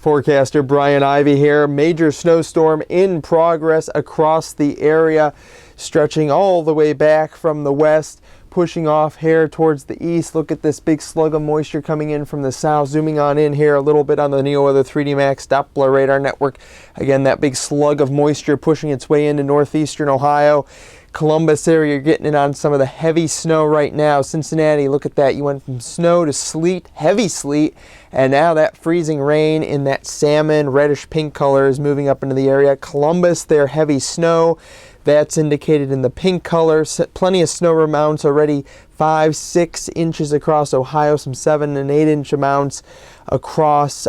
Forecaster Brian Ivey here. Major snowstorm in progress across the area, stretching all the way back from the west, pushing off here towards the east. Look at this big slug of moisture coming in from the south. Zooming on in here a little bit on the NeoWeather 3D Max Doppler radar network. Again, that big slug of moisture pushing its way into northeastern Ohio. Columbus area, you're getting it on some of the heavy snow right now. Cincinnati, look at that. You went from snow to sleet, heavy sleet, and now that freezing rain in that salmon, reddish pink color is moving up into the area. Columbus, there, heavy snow. That's indicated in the pink color. Plenty of snow amounts already, 5-6 inches across Ohio, some 7 and 8 inch amounts across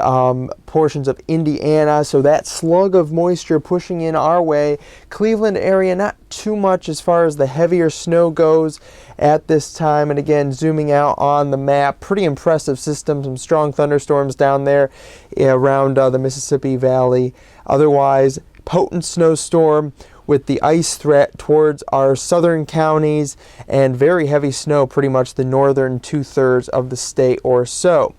portions of Indiana. So that slug of moisture pushing in our way. Cleveland area, not too much as far as the heavier snow goes at this time. And again, zooming out on the map, pretty impressive system, some strong thunderstorms down there around the Mississippi Valley. Otherwise, potent snowstorm with the ice threat towards our southern counties and very heavy snow pretty much the northern 2/3 of the state or so.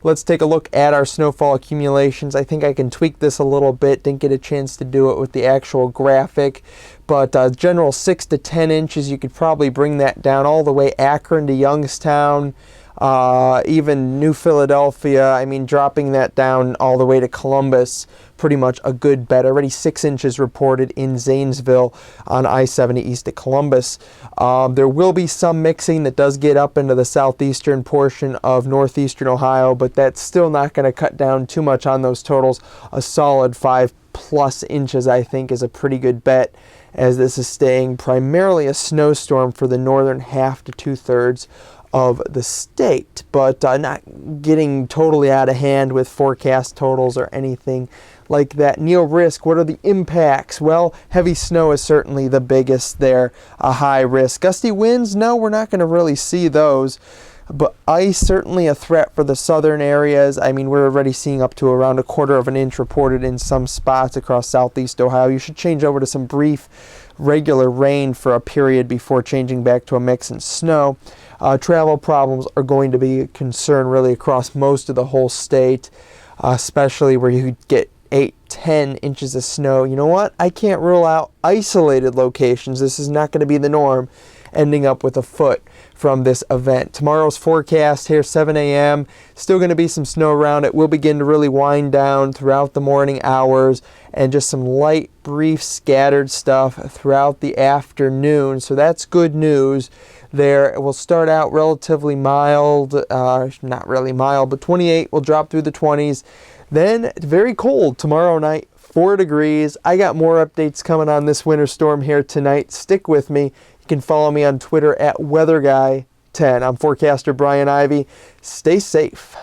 Let's take a look at our snowfall accumulations. I think I can tweak this a little bit. Didn't get a chance to do it with the actual graphic, but general 6 to 10 inches. You could probably bring that down all the way Akron to Youngstown, even New Philadelphia. I mean, dropping that down all the way to Columbus, pretty much a good bet. Already 6 inches reported in Zanesville on I-70 east of Columbus. There will be some mixing that does get up into the southeastern portion of northeastern Ohio, but that's still not going to cut down too much on those totals. A solid 5+ inches, I think, is a pretty good bet, as this is staying primarily a snowstorm for the northern half to 2/3 of the state, but not getting totally out of hand with forecast totals or anything like that. Neo risk, what are the impacts? Well, heavy snow is certainly the biggest there, a high risk. Gusty winds, no, we're not going to really see those. But ice, certainly a threat for the southern areas. I mean, we're already seeing up to around 1/4 of an inch reported in some spots across southeast Ohio. You should change over to some brief, regular rain for a period before changing back to a mix in snow. Travel problems are going to be a concern really across most of the whole state, especially where you get 8-10 inches of snow. You know what? I can't rule out isolated locations. This is not going to be the norm, ending up with a foot from this event. Tomorrow's forecast here, 7 a.m. Still going to be some snow around. It will begin to really wind down throughout the morning hours, and just some light, brief, scattered stuff throughout the afternoon. So that's good news there. It will start out relatively mild, not really mild, but 28 will drop through the 20s. Then very cold tomorrow night, 4 degrees. I got more updates coming on this winter storm here tonight. Stick with me. You can follow me on Twitter at WeatherGuy10. I'm forecaster Brian Ivey. Stay safe.